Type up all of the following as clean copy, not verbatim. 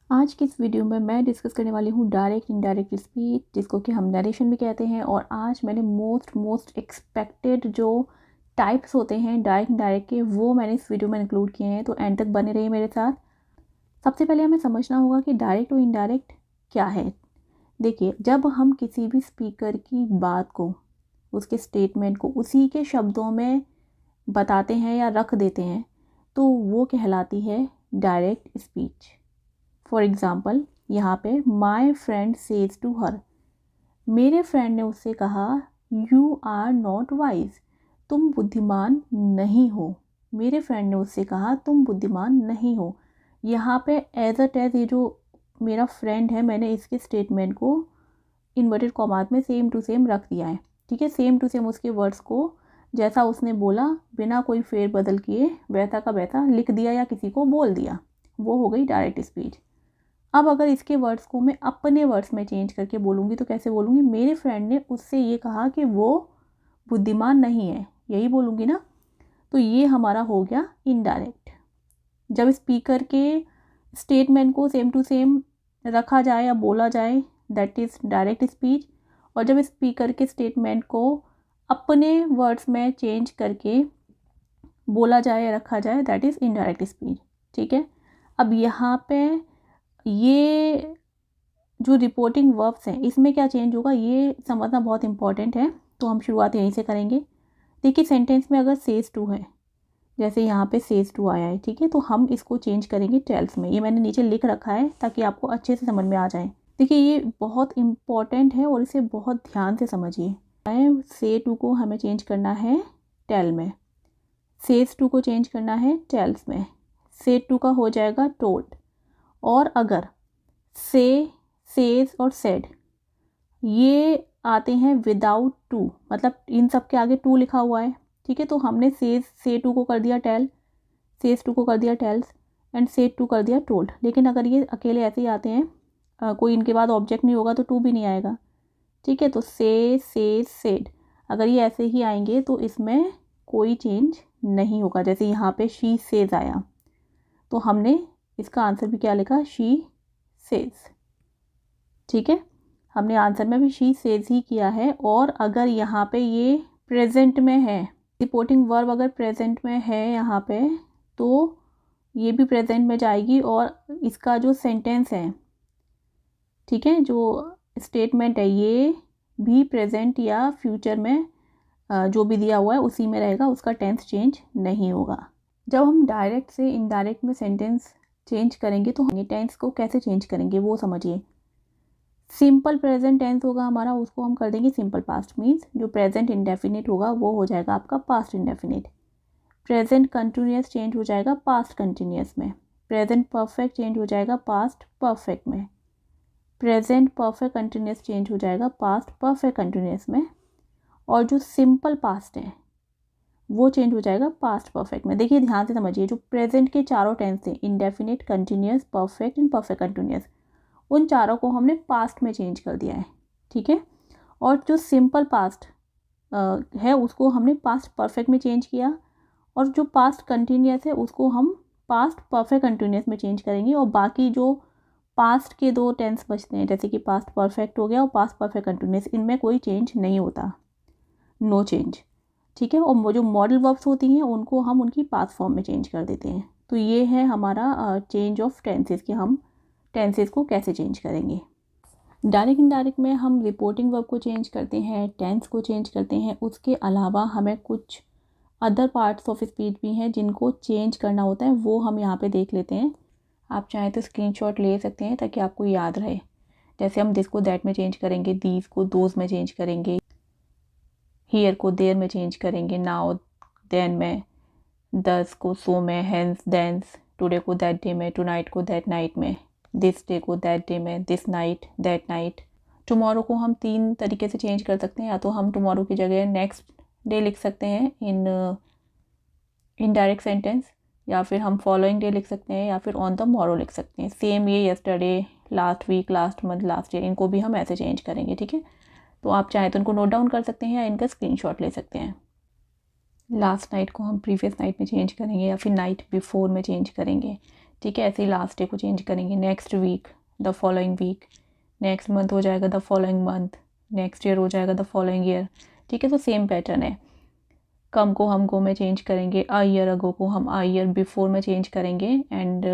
आज की इस वीडियो में मैं डिस्कस करने वाली हूँ डायरेक्ट इनडायरेक्ट स्पीच, जिसको कि हम नरेशन भी कहते हैं। और आज मैंने मोस्ट एक्सपेक्टेड जो टाइप्स होते हैं डायरेक्ट इनडायरेक्ट के, वो मैंने इस वीडियो में इंक्लूड किए हैं। तो एंड तक बने रहिए मेरे साथ। सबसे पहले हमें समझना होगा कि डायरेक्ट और इनडायरेक्ट क्या है। देखिए, जब हम किसी भी स्पीकर की बात को, उसके स्टेटमेंट को उसी के शब्दों में बताते हैं या रख देते हैं, तो वो कहलाती है डायरेक्ट स्पीच। फॉर एग्ज़ाम्पल, यहाँ पे my friend says to her, मेरे फ्रेंड ने उससे कहा यू आर नॉट वाइज, तुम बुद्धिमान नहीं हो। मेरे फ्रेंड ने उससे कहा तुम बुद्धिमान नहीं हो। यहाँ पे एज अ टेज, ये जो मेरा फ्रेंड है, मैंने इसके स्टेटमेंट को इन्वर्टेड कॉमास में सेम टू सेम रख दिया है। ठीक है, सेम टू सेम उसके वर्ड्स को जैसा उसने बोला, बिना कोई फेर बदल किए वैसा का वैसा लिख दिया या किसी को बोल दिया। वो हो गई डायरेक्ट स्पीच। अब अगर इसके वर्ड्स को मैं अपने वर्ड्स में चेंज करके बोलूँगी तो कैसे बोलूँगी? मेरे फ्रेंड ने उससे ये कहा कि वो बुद्धिमान नहीं है, यही बोलूँगी ना। तो ये हमारा हो गया इनडायरेक्ट। जब स्पीकर के स्टेटमेंट को सेम टू सेम रखा जाए या बोला जाए, दैट इज़ डायरेक्ट स्पीच। और जब स्पीकर के स्टेटमेंट को अपने वर्ड्स में चेंज करके बोला जाए या रखा जाए, दैट इज़ इनडायरेक्ट स्पीच। ठीक है, अब यहाँ पे ये जो रिपोर्टिंग वर्ब्स हैं, इसमें क्या चेंज होगा ये समझना बहुत इंपॉर्टेंट है। तो हम शुरुआत यहीं से करेंगे। देखिए, सेंटेंस में अगर सेज टू है, जैसे यहाँ पे सेज टू आया है, ठीक है, तो हम इसको चेंज करेंगे टेल्स में। ये मैंने नीचे लिख रखा है ताकि आपको अच्छे से समझ में आ जाए। देखिए, ये बहुत इंपॉर्टेंट है और इसे बहुत ध्यान से समझिए। से टू को हमें चेंज करना है टेल में, सेज टू को चेंज करना है टेल्स में, से टू का हो जाएगा टोल्ड। और अगर से, सेज और सेड ये आते हैं विदाउट टू, मतलब इन सब के आगे टू लिखा हुआ है, ठीक है, तो हमने सेज से टू को कर दिया टेल, सेज टू को कर दिया टेल्स, एंड सेड टू कर दिया टोल्ड। लेकिन अगर ये अकेले ऐसे ही आते हैं, कोई इनके बाद ऑब्जेक्ट नहीं होगा तो टू भी नहीं आएगा। ठीक है, तो से, सेड, अगर ये ऐसे ही आएंगे तो इसमें कोई चेंज नहीं होगा। जैसे यहाँ पे शी सेज आया, तो हमने इसका आंसर भी क्या लिखा? She says. ठीक है, हमने आंसर में भी शी सेज ही किया है। और अगर यहाँ पे ये प्रेजेंट में है, रिपोर्टिंग वर्ब अगर प्रेजेंट में है यहाँ पे, तो ये भी प्रेजेंट में जाएगी। और इसका जो सेंटेंस है, ठीक है, जो स्टेटमेंट है, ये भी प्रेजेंट या फ्यूचर में जो भी दिया हुआ है उसी में रहेगा, उसका टेंस चेंज नहीं होगा। जब हम डायरेक्ट से इनडायरेक्ट में सेंटेंस चेंज करेंगे तो हम टेंस को कैसे चेंज करेंगे वो समझिए। सिंपल प्रेजेंट टेंस होगा हमारा, उसको हम कर देंगे सिंपल पास्ट। मीन्स जो प्रेजेंट इंडेफिनिट होगा वो हो जाएगा आपका past indefinite. Present continuous change हो जाएगा पास्ट कंटिन्यूअस में। प्रेजेंट परफेक्ट चेंज हो जाएगा पास्ट परफेक्ट में। प्रेजेंट परफेक्ट कंटिन्यूअस चेंज हो जाएगा पास्ट परफेक्ट कंटिन्यूअस में। और जो सिंपल पास्ट है वो चेंज हो जाएगा पास्ट परफेक्ट में। देखिए, ध्यान से समझिए, जो प्रेजेंट के चारों टेंस थे, indefinite, continuous, perfect and perfect continuous, उन चारों को हमने पास्ट में चेंज कर दिया है। ठीक है, और जो सिंपल पास्ट है उसको हमने पास्ट परफेक्ट में चेंज किया। और जो पास्ट कंटिन्यूअस है उसको हम पास्ट परफेक्ट कंटिन्यूअस में चेंज करेंगे। और बाकी जो पास्ट के दो टेंस बचते हैं, जैसे कि पास्ट परफेक्ट हो गया और पास्ट परफेक्ट कंटिन्यूअस, इनमें कोई चेंज नहीं होता, नो चेंज। ठीक है, और वो जो मॉडल वर्ब्स होती हैं उनको हम उनकी पास्ट फॉर्म में चेंज कर देते हैं। तो ये है हमारा चेंज ऑफ टेंसेस, कि हम टेंसेस को कैसे चेंज करेंगे। डायरेक्ट इनडायरेक्ट में हम रिपोर्टिंग वर्ब को चेंज करते हैं, टेंस को चेंज करते हैं। उसके अलावा हमें कुछ अदर पार्ट्स ऑफ स्पीच भी हैं जिनको चेंज करना होता है, वो हम यहाँ पे देख लेते हैं। आप चाहें तो स्क्रीनशॉट ले सकते हैं ताकि आपको याद रहे। जैसे हम दिस को दैट में चेंज करेंगे, दीज को दोज में चेंज करेंगे, हियर को देयर में चेंज करेंगे, नाउ देन में, दस को सो में, हेंस देंस, टुडे को दैट डे में, टुनाइट को दैट नाइट में, दिस डे को दैट डे में, this night that night. Tomorrow को हम तीन तरीके से चेंज कर सकते हैं। या तो हम टुमारो की जगह नेक्स्ट डे लिख सकते हैं इन डायरेक्ट सेंटेंस, या फिर हम फॉलोइंग डे लिख सकते हैं, या फिर ऑन द मॉरो लिख सकते हैं। सेम ये yesterday, last week, last month, last year, इनको भी हम ऐसे चेंज करेंगे। ठीक है, तो आप चाहें तो इनको नोट डाउन कर सकते हैं या इनका स्क्रीनशॉट ले सकते हैं। लास्ट नाइट को हम प्रीवियस नाइट में चेंज करेंगे या फिर नाइट बिफोर में चेंज करेंगे। ठीक है, ऐसे ही लास्ट डे को चेंज करेंगे, next week, the following week, next month हो जाएगा the following month, next year हो जाएगा द फॉलोइंग ईयर। ठीक है, तो सेम पैटर्न है। कम को हम गो में चेंज करेंगे, अ ईयर अगो को हम अ ईयर बिफोर में चेंज करेंगे, and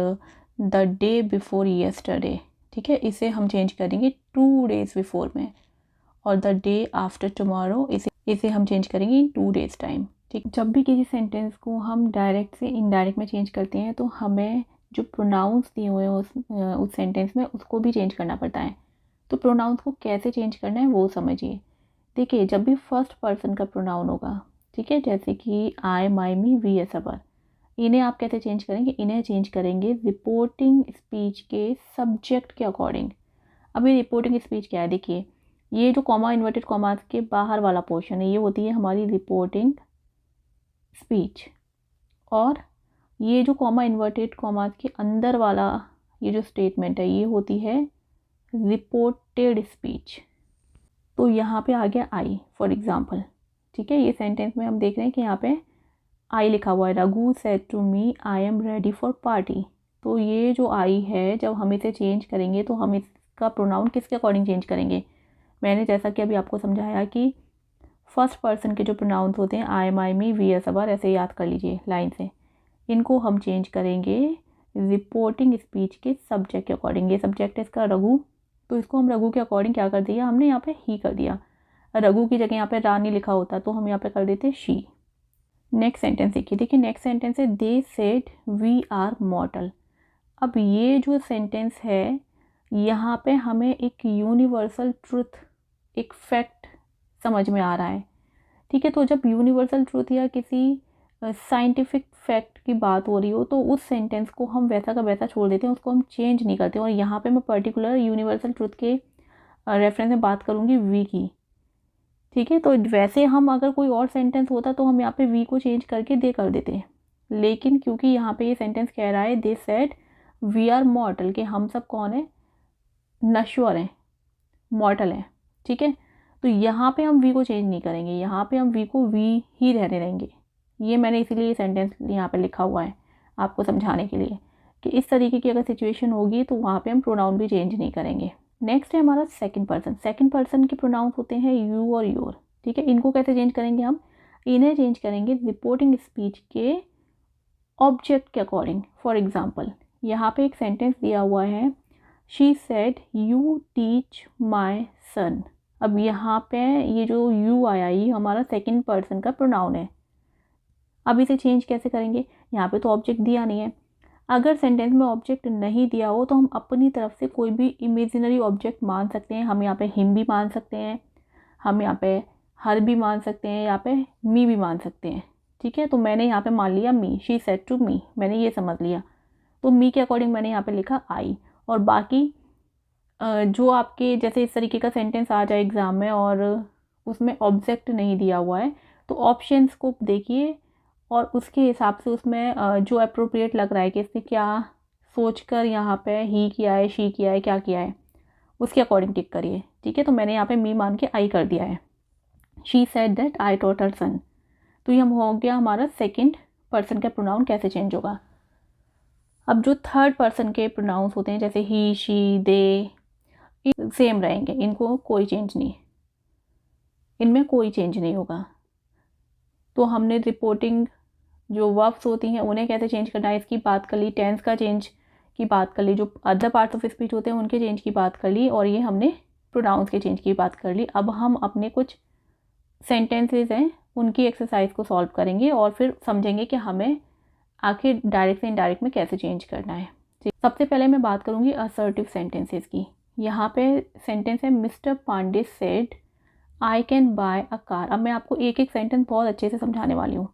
the day before yesterday, ठीक है, इसे हम चेंज करेंगे 2 डेज़ बिफोर में, और द डे आफ्टर टुमारो इसे हम चेंज करेंगे इन 2 डेज़ टाइम। ठीक, जब भी किसी सेंटेंस को हम डायरेक्ट से इनडायरेक्ट में चेंज करते हैं तो हमें जो प्रोनाउंस दिए हुए हैं उस सेंटेंस में उसको भी चेंज करना पड़ता है। तो प्रोनाउंस को कैसे चेंज करना है वो समझिए। देखिए, जब भी फर्स्ट पर्सन का प्रोनाउन होगा, ठीक है, जैसे कि आई, माई, मी, वी, एस, अवर, इन्हें आप कैसे चेंज करेंगे? इन्हें चेंज करेंगे रिपोर्टिंग स्पीच के सब्जेक्ट के अकॉर्डिंग। अभी रिपोर्टिंग स्पीच क्या है? देखिए, ये जो कॉमा इन्वर्टेड कॉमास के बाहर वाला पोर्शन है ये होती है हमारी रिपोर्टिंग स्पीच, और ये जो कॉमा इन्वर्टेड कॉमास के अंदर वाला ये जो स्टेटमेंट है ये होती है रिपोर्टेड स्पीच। तो यहाँ पे आ गया आई फॉर एग्जाम्पल। ठीक है, ये सेंटेंस में हम देख रहे हैं कि यहाँ पे आई लिखा हुआ है, Raghu said to me I am ready for party. तो ये जो आई है, जब हम इसे चेंज करेंगे तो हम इसका प्रोनाउन किसके अकॉर्डिंग चेंज करेंगे? मैंने जैसा कि अभी आपको समझाया कि फर्स्ट पर्सन के जो प्रोनाउंस होते हैं आई, माई, मी, वी, एस, अवर, ऐसे याद कर लीजिए लाइन से, इनको हम चेंज करेंगे रिपोर्टिंग स्पीच के सब्जेक्ट के अकॉर्डिंग। ये सब्जेक्ट है इसका रघु, तो इसको हम रघु के अकॉर्डिंग क्या कर दिया हमने, यहाँ पे ही कर दिया। रघु की जगह यहाँ पे रानी लिखा होता तो हम यहाँ पे कर देते शी। नेक्स्ट सेंटेंस देखिए, नेक्स्ट सेंटेंस है they said we are mortal. अब ये जो सेंटेंस है यहाँ पे हमें एक यूनिवर्सल ट्रुथ, एक फैक्ट समझ में आ रहा है। ठीक है, तो जब यूनिवर्सल ट्रुथ या किसी साइंटिफिक फैक्ट की बात हो रही हो तो उस सेंटेंस को हम वैसा का वैसा छोड़ देते हैं, उसको हम चेंज नहीं करते। और यहाँ पे मैं पर्टिकुलर यूनिवर्सल ट्रुथ के रेफरेंस में बात करूँगी वी की। ठीक है, तो वैसे हम अगर कोई और सेंटेंस होता तो हम यहाँ पे वी को चेंज करके दे कर देते हैं, लेकिन क्योंकि यहाँ पे ये सेंटेंस कह रहा है they said we are mortal, कि हम सब कौन है, नश्वर हैं, मॉर्टल हैं। ठीक है, तो यहाँ पे हम वी को चेंज नहीं करेंगे, यहाँ पे हम वी को वी ही रहने देंगे। ये मैंने इसीलिए ये सेंटेंस यहाँ पे लिखा हुआ है आपको समझाने के लिए कि इस तरीके की अगर सिचुएशन होगी तो वहाँ पे हम प्रोनाउन भी चेंज नहीं करेंगे। नेक्स्ट है हमारा सेकंड पर्सन। सेकंड पर्सन के प्रोनाउंस होते हैं यू और योर। ठीक है, इनको कैसे चेंज करेंगे हम? इन्हें चेंज करेंगे रिपोर्टिंग स्पीच के ऑब्जेक्ट के अकॉर्डिंग। फॉर एग्जाम्पल, यहाँ पे एक सेंटेंस दिया हुआ है, she said you teach my son. अब यहाँ पे ये जो यू आया ये हमारा सेकंड पर्सन का प्रोनाउन है। अब इसे चेंज कैसे करेंगे? यहाँ पे तो ऑब्जेक्ट दिया नहीं है। अगर सेंटेंस में ऑब्जेक्ट नहीं दिया हो तो हम अपनी तरफ से कोई भी इमेजिनरी ऑब्जेक्ट मान सकते हैं। हम यहाँ पे हिम भी मान सकते हैं, हम यहाँ पे हर भी मान सकते हैं, यहाँ पे मी भी मान सकते हैं। ठीक है, तो मैंने यहाँ पे मान लिया मी, शी सेड टू मी, मैंने ये समझ लिया, तो मी के अकॉर्डिंग मैंने यहाँ पे लिखा आई। और बाकी जो आपके जैसे इस तरीके का सेंटेंस आ जाए एग्ज़ाम में और उसमें ऑब्जेक्ट नहीं दिया हुआ है तो ऑप्शंस को देखिए और उसके हिसाब से उसमें जो अप्रोप्रिएट लग रहा है कि इसने क्या सोचकर यहाँ पे ही किया है, शी किया है, क्या किया है, उसके अकॉर्डिंग टिक करिए। ठीक है, तो मैंने यहाँ पे मी मान के आई कर दिया है। She said that I taught her son. तो ये हो गया हमारा सेकंड पर्सन का प्रोनाउन कैसे चेंज होगा। अब जो थर्ड पर्सन के प्रोनाउंस होते हैं जैसे ही, शी, दे, सेम रहेंगे, इनको कोई चेंज नहीं, इनमें कोई चेंज नहीं होगा। तो हमने रिपोर्टिंग जो वर्ब्स होती हैं उन्हें कैसे चेंज करना है इसकी बात कर ली, टेंस का चेंज की बात कर ली, जो अदर पार्ट्स ऑफ स्पीच होते हैं उनके चेंज की बात कर ली, और ये हमने प्रोनाउंस के चेंज की बात कर ली। अब हम अपने कुछ सेंटेंसेस हैं उनकी एक्सरसाइज को सॉल्व करेंगे और फिर समझेंगे कि हमें आखिर डायरेक्ट से इनडायरेक्ट में कैसे चेंज करना है। सबसे पहले मैं बात करूँगी असर्टिव सेंटेंसेस की। यहाँ पे सेंटेंस है mister Pandey said I can buy a car. अब मैं आपको एक एक सेंटेंस बहुत अच्छे से समझाने वाली हूँ।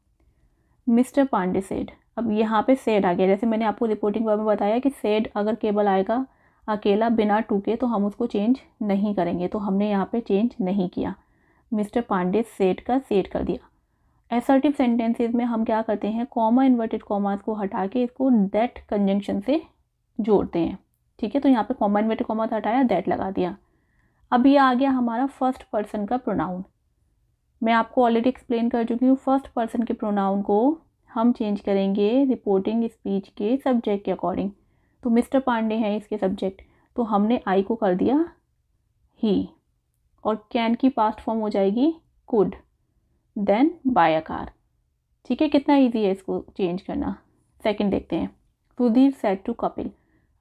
मिस्टर पांडे सेड, अब यहाँ पे सेड आ गया। जैसे मैंने आपको रिपोर्टिंग वर्ब में बताया कि सेड अगर केवल आएगा अकेला बिना टू के तो हम उसको चेंज नहीं करेंगे, तो हमने यहाँ पे चेंज नहीं किया, मिस्टर पांडे सेड का सेड कर दिया। असर्टिव सेंटेंसेस में हम क्या करते हैं, कॉमा इन्वर्टेड कॉमास को हटा के इसको दैट कंजंक्शन से जोड़ते हैं। ठीक है, तो यहाँ पे कॉमा इन्वर्टेड कॉमास हटाया, दैट लगा दिया। अब ये आ गया हमारा फर्स्ट पर्सन का प्रोनाउन। मैं आपको ऑलरेडी एक्सप्लेन कर चुकी हूँ, फर्स्ट पर्सन के प्रोनाउन को हम चेंज करेंगे रिपोर्टिंग स्पीच के सब्जेक्ट के अकॉर्डिंग। तो मिस्टर पांडे हैं इसके सब्जेक्ट, तो हमने आई को कर दिया ही, और कैन की पास्ट फॉर्म हो जाएगी could, then buy a car. ठीक है, कितना इजी है इसको चेंज करना। सेकंड देखते हैं, सुधीर सेड टू कपिल।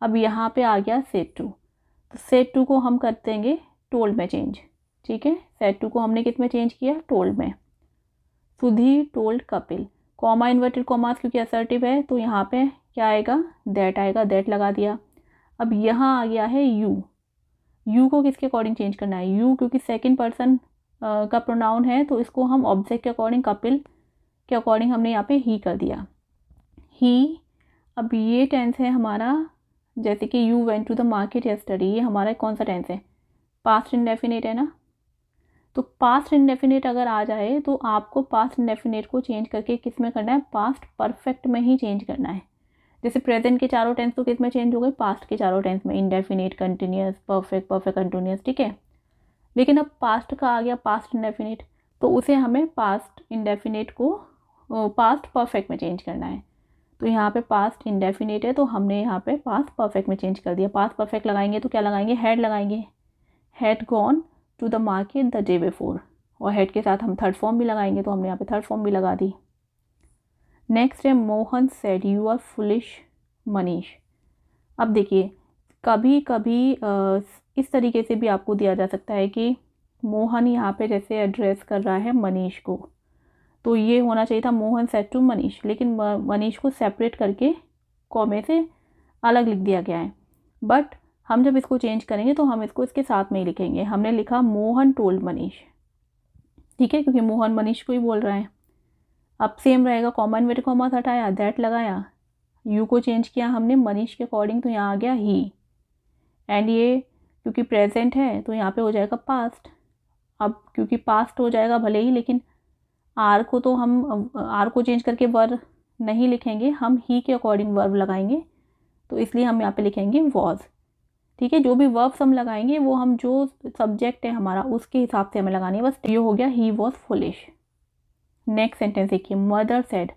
अब यहाँ पे आ गया सेड टू, तो सेड टू को हम कर देंगे टोल्ड में चेंज। ठीक है, सेड टू को हमने किस में चेंज किया, टोल्ड में। Sudhir told Kapil, comma inverted commas क्योंकि असर्टिव है तो यहाँ पे क्या आएगा, दैट आएगा, दैट लगा दिया। अब यहाँ आ गया है यू, यू को किसके अकॉर्डिंग चेंज करना है, यू क्योंकि सेकंड पर्सन का प्रोनाउन है तो इसको हम ऑब्जेक्ट के अकॉर्डिंग, कपिल के अकॉर्डिंग हमने यहाँ पे ही कर दिया, ही। अब ये टेंस है हमारा, जैसे कि you went to the market yesterday, ये हमारा कौन सा टेंस है, पास्ट इंडेफिनिट है ना। तो पास्ट इंडेफिनिट अगर आ जाए तो आपको पास्ट इंडेफिनिट को चेंज करके किस में करना है, पास्ट परफेक्ट में ही चेंज करना है। जैसे प्रेजेंट के चारों टेंस तो किस में चेंज हो गए, पास्ट के चारों टेंस में, indefinite, continuous, perfect, perfect continuous. ठीक है, लेकिन अब पास्ट का आ गया पास्ट इंडेफिनिट, तो उसे हमें पास्ट इंडेफिनिट को पास्ट परफेक्ट में चेंज करना है। तो यहाँ पे पास्ट इंडेफिनिट है तो हमने यहाँ पे पास्ट परफेक्ट में चेंज कर दिया। पास्ट परफेक्ट लगाएंगे तो क्या लगाएंगे, हैड लगाएंगे, had gone to the market the day before, और हेड के साथ हम थर्ड फॉर्म भी लगाएंगे तो हमने यहाँ पे थर्ड फॉर्म भी लगा दी। नेक्स्ट है Mohan said you are foolish Manish. अब देखिए, कभी कभी इस तरीके से भी आपको दिया जा सकता है कि मोहन यहाँ पे जैसे एड्रेस कर रहा है मनीष को, तो ये होना चाहिए था मोहन सेड टू मनीष, लेकिन मनीष को सेपरेट करके कॉमे से अलग लिख दिया गया है। बट हम जब इसको चेंज करेंगे तो हम इसको इसके साथ में ही लिखेंगे। हमने लिखा मोहन टोल्ड मनीष, ठीक है, क्योंकि मोहन मनीष को ही बोल रहा है। अब सेम रहेगा, कॉमा इन्वर्टेड कॉमा हटाया, दैट लगाया, यू को चेंज किया हमने मनीष के अकॉर्डिंग, तो यहाँ आ गया ही, एंड ये क्योंकि प्रेजेंट है तो यहाँ पे हो जाएगा पास्ट। अब क्योंकि पास्ट हो जाएगा भले ही, लेकिन आर को तो हम आर को चेंज करके वर्ब नहीं लिखेंगे, हम ही के अकॉर्डिंग वर्ब लगाएंगे, तो इसलिए हम यहाँ पे लिखेंगे वॉज। ठीक है, जो भी वर्ब्स हम लगाएंगे वो हम जो सब्जेक्ट है हमारा उसके हिसाब से हमें लगानी है। बस ये हो गया he was foolish. Next sentence देखिए, mother said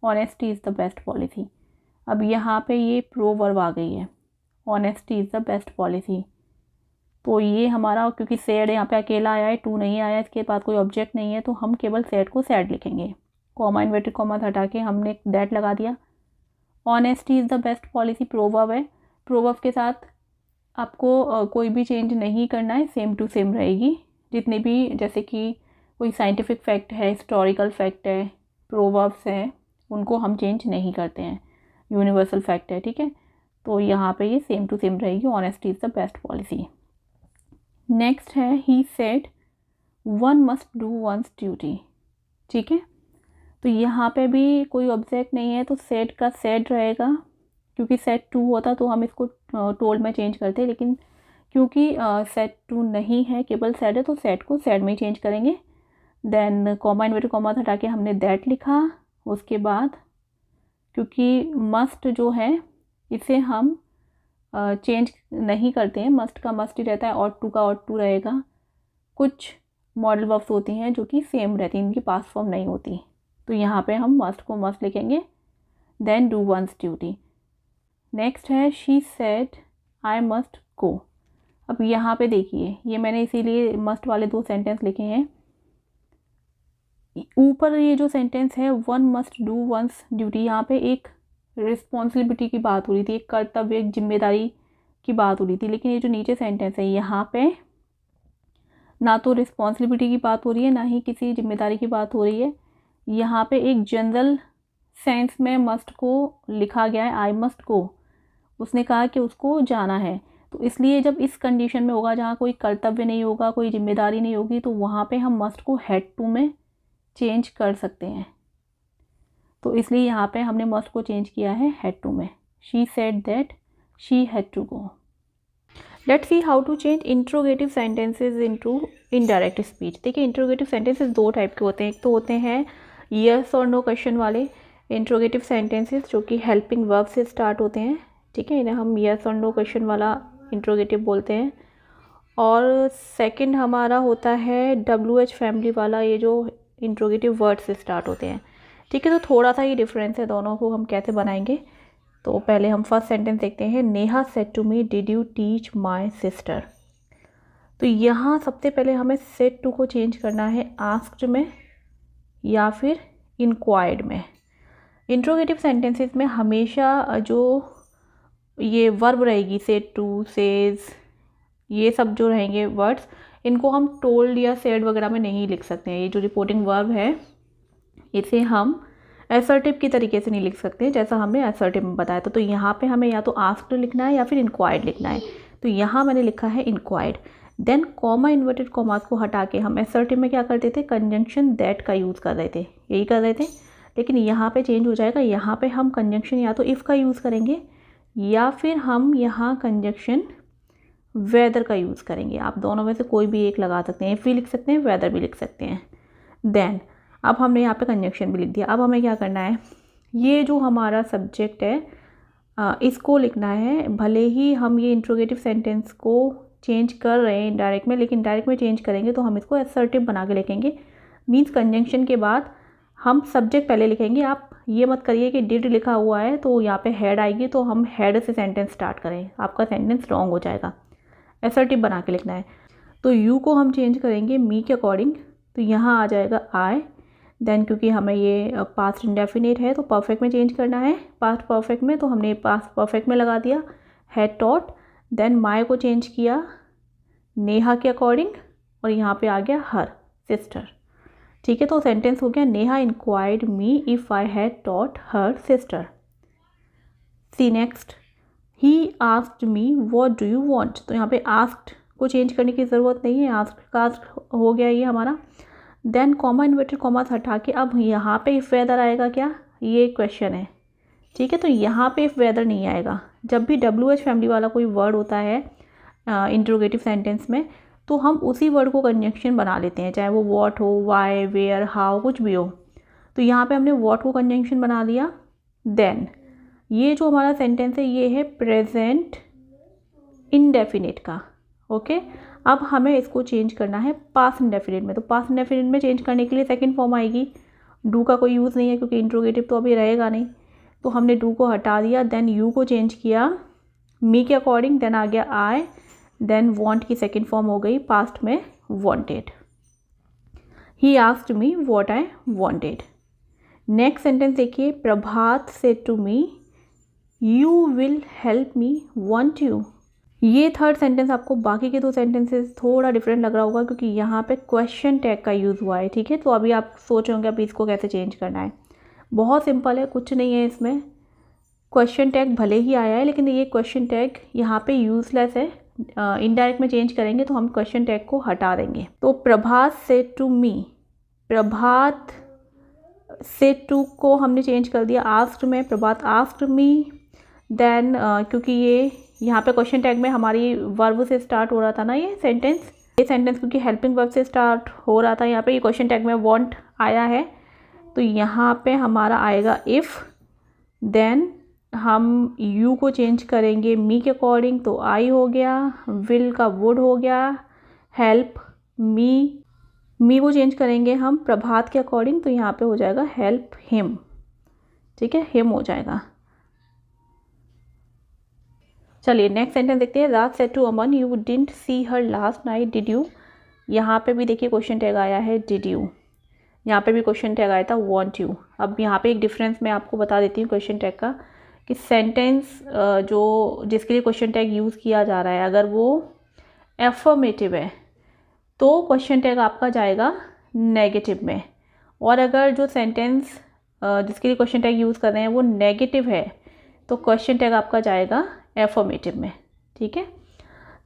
honesty is the best policy. अब यहाँ पे ये प्रो वर्ब आ गई है, honesty is the best policy, तो ये हमारा क्योंकि सैड यहाँ पे अकेला आया है, टू नहीं आया, इसके बाद कोई ऑब्जेक्ट नहीं है, तो हम केवल सैड को सैड लिखेंगे। कॉमा इन्वर्टेड कॉमा हटा के हमने दैट लगा दिया। Honesty is the best policy proverb है, प्रोवर्ब के साथ आपको कोई भी चेंज नहीं करना है, सेम टू सेम रहेगी। जितने भी जैसे कि कोई साइंटिफिक फैक्ट है, हिस्टोरिकल फैक्ट है, प्रोवर्ब्स हैं, उनको हम चेंज नहीं करते हैं, यूनिवर्सल फैक्ट है। ठीक है, तो यहाँ पे ये सेम टू सेम रहेगी, honesty is the best policy. Next है he said one must do one's duty. ठीक है, तो यहाँ पे भी कोई ऑब्जेक्ट नहीं है तो सेड का सेड रहेगा, क्योंकि सेड टू होता तो हम इसको टोल्ड में चेंज करते, लेकिन क्योंकि सेड टू नहीं है, केवल सेड है, तो सेड को सेड में ही चेंज करेंगे। देन कॉमा इन्वर्टेड कॉमा हटा के हमने दैट लिखा। उसके बाद क्योंकि मस्ट जो है इसे हम चेंज नहीं करते हैं, मस्ट का मस्ट ही रहता है, और टू का और टू रहेगा। कुछ मॉडल वर्ब्स होती हैं जो कि सेम रहती हैं, इनकी पास्ट फॉर्म नहीं होती, तो यहाँ पे हम मस्ट को मस्ट लिखेंगे, then do one's duty. Next है she said I must go. अब यहाँ पे देखिए, ये मैंने इसीलिए मस्ट वाले दो सेंटेंस लिखे हैं। ऊपर ये जो सेंटेंस है one must do one's duty, यहाँ पे एक रिस्पॉन्सिबिलिटी की बात हो रही थी, एक कर्तव्य, एक जिम्मेदारी की बात हो रही थी, लेकिन ये जो नीचे सेंटेंस है यहाँ पे ना तो रिस्पॉन्सिबिलिटी की बात हो रही है, ना ही किसी जिम्मेदारी की बात हो रही है। यहाँ पे एक जनरल सेंस में मस्ट को लिखा गया है, आई मस्ट गो, उसने कहा कि उसको जाना है, तो इसलिए जब इस कंडीशन में होगा जहाँ कोई कर्तव्य नहीं होगा, कोई जिम्मेदारी नहीं होगी, तो वहाँ पे हम मस्ट को हैड टू में चेंज कर सकते हैं, तो इसलिए यहाँ पे हमने मस्ट को चेंज किया है हैड टू में। She said that she had to go. Let's see how to change interrogative sentences into indirect speech. देखिए, इंट्रोगेटिव सेंटेंसेस दो टाइप के होते हैं, एक तो होते हैं यस और नो क्वेश्चन वाले इंट्रोगेटिव सेंटेंसेस जो कि हेल्पिंग वर्ब से स्टार्ट होते हैं। ठीक है, इन्हें हम यस और नो क्वेश्चन वाला इंट्रोगेटिव बोलते हैं। और सेकंड हमारा होता है WH फैमिली वाला, ये जो इंट्रोगेटिव वर्ड से स्टार्ट होते हैं। ठीक है, तो थोड़ा सा ही डिफरेंस है, दोनों को हम कैसे बनाएंगे तो पहले हम फर्स्ट सेंटेंस देखते हैं। Neha said to me did you teach my sister. तो यहाँ सबसे पहले हमें सेड टू को चेंज करना है आस्क्ड में या फिर इंक्वायर्ड में। इंट्रोगेटिव सेंटेंसेस में हमेशा जो ये वर्ब रहेगी, सेड टू, सेज, ये सब जो रहेंगे वर्ड्स, इनको हम टोल्ड या सेड वगैरह में नहीं लिख सकते हैं। ये जो रिपोर्टिंग वर्ब है इसे हम असर्टिव की तरीके से नहीं लिख सकते जैसा हमने असर्टिव में बताया था। तो यहाँ पे हमें या तो आस्क्ड लिखना है या फिर इंक्वायर्ड लिखना है। तो यहाँ मैंने लिखा है inquired. Then comma, inverted commas को हटा के हम असर्टिव में क्या करते थे, कंजंक्शन दैट का यूज़ कर रहे थे, यही कर रहे थे। लेकिन यहाँ पे चेंज हो जाएगा, यहाँ पे हम कंजंक्शन या तो इफ़ का यूज़ करेंगे या फिर हम यहाँ कंजंक्शन वेदर का यूज़ करेंगे। आप दोनों में से कोई भी एक लगा सकते हैं, इफ़ भी लिख सकते हैं, वेदर भी लिख सकते हैं। देन अब हमने यहाँ पे कंजंक्शन भी लिख दिया। अब हमें क्या करना है, ये जो हमारा सब्जेक्ट है इसको लिखना है। भले ही हम ये इंट्रोगेटिव सेंटेंस को चेंज कर रहे हैं इनडायरेक्ट में, लेकिन डायरेक्ट में चेंज करेंगे तो हम इसको असर्टिव बना के लिखेंगे। मीन्स कंजंक्शन के बाद हम सब्जेक्ट पहले लिखेंगे। आप ये मत करिए कि डिड लिखा हुआ है तो यहाँ पे हेड आएगी तो हम हेड से सेंटेंस स्टार्ट करें, आपका सेंटेंस रॉन्ग हो जाएगा। असर्टिव बना के लिखना है। तो यू को हम चेंज करेंगे मी के अकॉर्डिंग, तो यहाँ आ जाएगा आई। देन क्योंकि हमें ये पास्ट इंडेफिनिट है तो परफेक्ट में चेंज करना है, पास्ट परफेक्ट में, तो हमने पास्ट परफेक्ट में लगा दिया हैड टॉट। देन माई को चेंज किया नेहा के अकॉर्डिंग और यहाँ पे आ गया हर सिस्टर। ठीक है, तो सेंटेंस हो गया Neha inquired me if I had taught her sister. See next, he asked me what do you want. तो यहाँ पे आस्क्ड को चेंज करने की ज़रूरत नहीं है, आस्क्ड का आस्क्ड हो गया ये हमारा। देन कॉमा, इन्वर्टेड कॉमास हटा के अब यहाँ पे इफ़ वेदर आएगा क्या, ये क्वेश्चन है। ठीक है, तो यहाँ पे इफ़ वेदर नहीं आएगा। जब भी WH फैमिली वाला कोई वर्ड होता है इंट्रोगेटिव सेंटेंस में तो हम उसी वर्ड को कंजंक्शन बना लेते हैं, चाहे वो व्हाट हो, वाई, वेयर, हाउ, कुछ भी हो। तो यहाँ पे हमने व्हाट को कंजंक्शन बना लिया। देन ये जो हमारा सेंटेंस है ये है प्रेजेंट इंडेफिनिट का। ओके, अब हमें इसको चेंज करना है पास्ट इंडेफिनिट में। तो पास्ट इंडेफिनिट में चेंज करने के लिए सेकंड फॉर्म आएगी, डू का कोई यूज़ नहीं है क्योंकि इंट्रोगेटिव तो अभी रहेगा नहीं, तो हमने डू को हटा दिया। देन यू को चेंज किया मी के अकॉर्डिंग, देन आ गया आई। देन वांट की सेकंड फॉर्म हो गई पास्ट में wanted. He asked me what I wanted. Next sentence देखिए, Prabhat said to me you will help me, won't you. ये थर्ड सेंटेंस आपको बाकी के दो सेंटेंसेस थोड़ा डिफरेंट लग रहा होगा क्योंकि यहाँ पे क्वेश्चन टैग का यूज़ हुआ है। ठीक है, तो अभी आप सोच होंगे अभी इसको कैसे चेंज करना है। बहुत सिंपल है, कुछ नहीं है इसमें। क्वेश्चन टैग भले ही आया है लेकिन ये क्वेश्चन टैग यहाँ पे यूजलेस है। इनडायरेक्ट में चेंज करेंगे तो हम क्वेश्चन टैग को हटा देंगे। तो Prabhat said to me, Prabhat said to को हमने चेंज कर दिया आस्क्ड में, प्रभात आस्क्ड मी। देन क्योंकि ये यहाँ पे क्वेश्चन टैग में हमारी वर्ब से स्टार्ट हो रहा था ना ये सेंटेंस क्योंकि हेल्पिंग वर्ब से स्टार्ट हो रहा था, यहाँ पे ये क्वेश्चन टैग में वांट आया है तो यहाँ पे हमारा आएगा इफ़। देन हम यू को चेंज करेंगे मी के अकॉर्डिंग, तो आई हो गया, विल का वुड हो गया, हेल्प मी को चेंज करेंगे हम प्रभात के अकॉर्डिंग, तो यहाँ पे हो जाएगा हेल्प हिम। ठीक है, हिम हो जाएगा। चलिए नेक्स्ट सेंटेंस देखते हैं। Raj said to Aman you didn't see her last night did you. यहाँ पे भी देखिए क्वेश्चन टैग आया है डिड यू, यहाँ पे भी क्वेश्चन टैग आया था वांट यू। अब यहाँ पे एक डिफरेंस मैं आपको बता देती हूँ क्वेश्चन टैग का, कि सेंटेंस जो जिसके लिए क्वेश्चन टैग यूज़ किया जा रहा है अगर वो एफर्मेटिव है तो क्वेश्चन टैग आपका जाएगा नेगेटिव में, और अगर जो सेंटेंस जिसके लिए क्वेश्चन टैग यूज़ कर रहे हैं वो नेगेटिव है तो क्वेश्चन टैग आपका जाएगा एफर्मेटिव में। ठीक है,